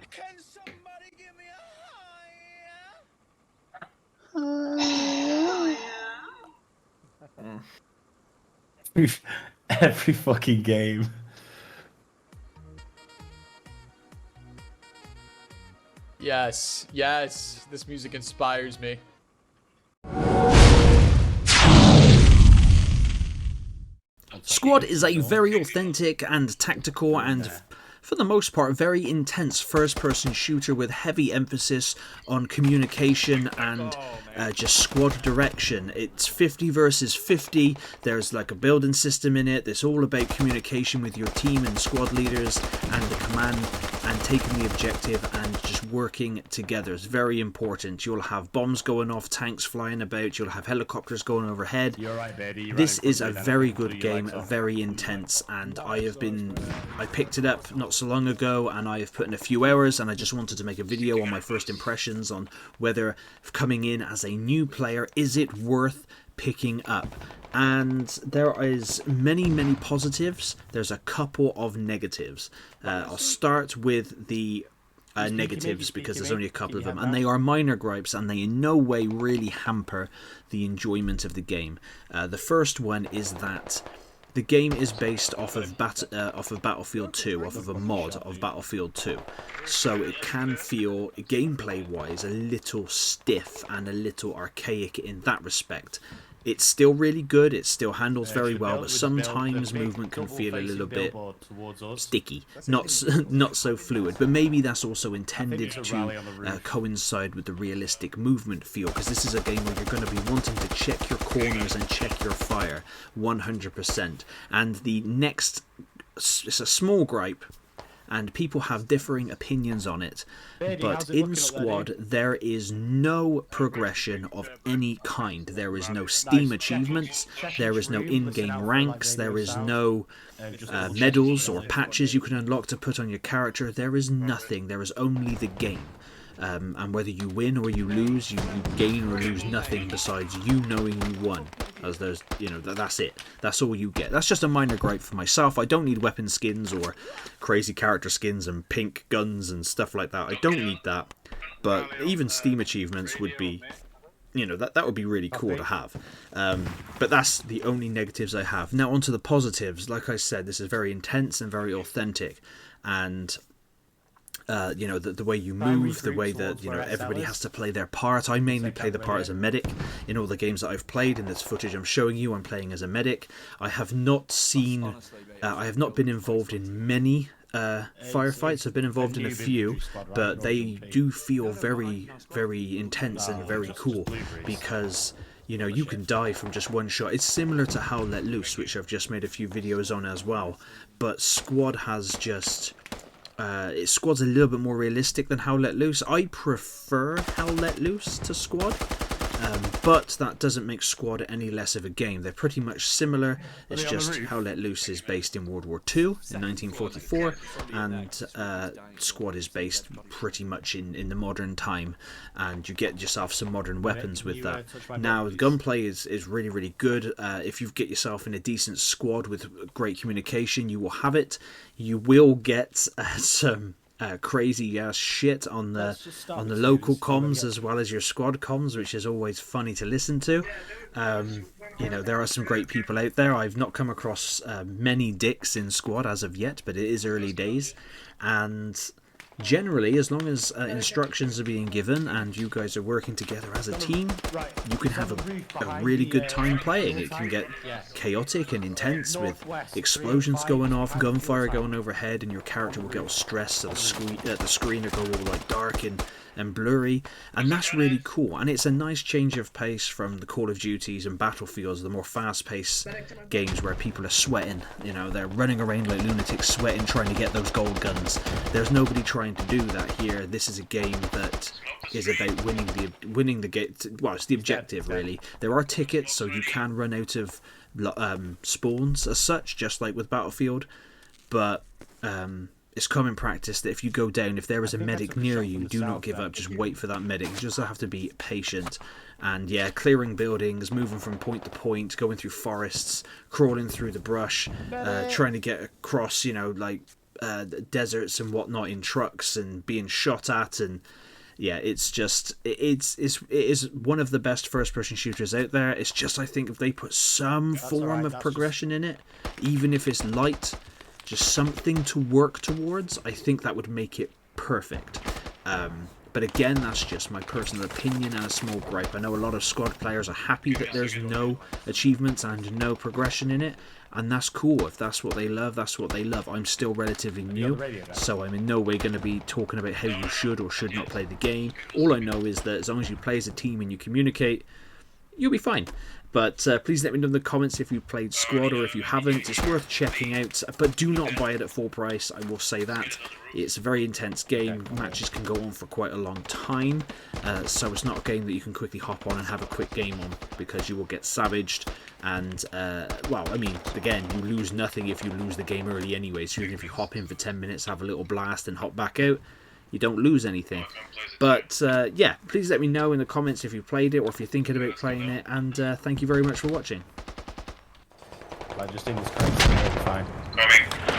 Can somebody give me a higher? Every fucking game. Yes, yes, this music inspires me. Squad is a very authentic and tactical and, for the most part, very intense first-person shooter with heavy emphasis on communication and just squad direction. It's 50 versus 50. There's like a building system in it. It's all about communication with your team and squad leaders and the command and taking the objective and just working together. It's very important. You'll have bombs going off, tanks flying about, you'll have helicopters going overhead. You're right, baby. This is a very good game, very intense, and I picked it up not so long ago and I have put in a few hours, and I just wanted to make a video on my first impressions on whether coming in as a new player, is it worth picking up? And there is many positives. There's a couple of negatives. I'll start with the negatives because there's only a couple of them, and they are minor gripes and they in no way really hamper the enjoyment of the game. The first one is that the game is based off of Battlefield 2, off of a mod of Battlefield 2, so it can feel gameplay wise a little stiff and a little archaic in that respect. It's still really good, it still handles very well, but sometimes movement can feel a little bit sticky, not so fluid. But maybe that's also intended to coincide with the realistic movement feel, because this is a game where you're going to be wanting to check your corners and check your fire 100%. And the next, it's a small gripe, and people have differing opinions on it, but in Squad there is no progression of any kind. There is no Steam achievements, there is no in-game ranks, there is no medals or patches you can unlock to put on your character. There is nothing, there is only the game. And whether you win or you lose, you gain or lose nothing besides you knowing you won. As there's, that's it. That's all you get. That's just a minor gripe for myself. I don't need weapon skins or crazy character skins and pink guns and stuff like that. I don't need that. But even Steam achievements would be, that would be really cool to have. But that's the only negatives I have. Now onto the positives. Like I said, this is very intense and very authentic, and the way you move, the way that everybody has to play their part. I mainly play the part as a medic in all the games that I've played. In this footage I'm showing you, I'm playing as a medic. I have not been involved in many firefights. I've been involved in a few, but they do feel very intense and very cool, because you can die from just one shot. It's similar to Hell Let Loose, which I've just made a few videos on as well, but Squad has just Squad's a little bit more realistic than Hell Let Loose. I prefer Hell Let Loose to Squad, but that doesn't make Squad any less of a game. They're pretty much similar. It's just Hell Let Loose is based in World War II in 1944, and Squad is based pretty much in the modern time, and you get yourself some modern weapons with that. Now, the gunplay is really good. If you get yourself in a decent squad with great communication, you will have it. You will get some crazy ass shit on the local comms as well as your squad comms, which is always funny to listen to. There are some great people out there. I've not come across many dicks in Squad as of yet, but it is early days, and generally, as long as instructions are being given and you guys are working together as a team, you can have a really good time playing. It can get chaotic and intense with explosions going off, gunfire going overhead, and your character will get all stressed, so the screen will go all like dark and blurry, and that's really cool. And it's a nice change of pace from the Call of Duties and Battlefields, the more fast-paced games where people are sweating. They're running around like lunatics, sweating, trying to get those gold guns. There's nobody trying to do that here. This is a game that is about winning the game. Well, it's the objective, really. There are tickets, so you can run out of spawns as such, just like with Battlefield, but it's common practice that if you go down, if there is a medic near you, do not give up. Just wait for that medic. You just have to be patient. And clearing buildings, moving from point to point, going through forests, crawling through the brush, trying to get across, deserts and whatnot in trucks and being shot at, and yeah, it's just it is one of the best first-person shooters out there. It's just, I think if they put some form of progression in it, even if it's light, just something to work towards, I think that would make it perfect. But again, that's just my personal opinion and a small gripe. I know a lot of squad players are happy that there's no achievements and no progression in it, and that's cool. If that's what they love, that's what they love. I'm still relatively new, so I'm in no way going to be talking about how you should or should not play the game. All I know is that as long as you play as a team and you communicate, you'll be fine. But please let me know in the comments if you played Squad or if you haven't. It's worth checking out, but do not buy it at full price, I will say that. It's a very intense game. Matches can go on for quite a long time, so it's not a game that you can quickly hop on and have a quick game on, because you will get savaged. And, well, I mean, again, you lose nothing if you lose the game early anyway, so even if you hop in for 10 minutes, have a little blast and hop back out, you don't lose anything. But yeah, please let me know in the comments if you played it or if you're thinking about playing it, and thank you very much for watching. I just think it's crazy. Fine. Coming.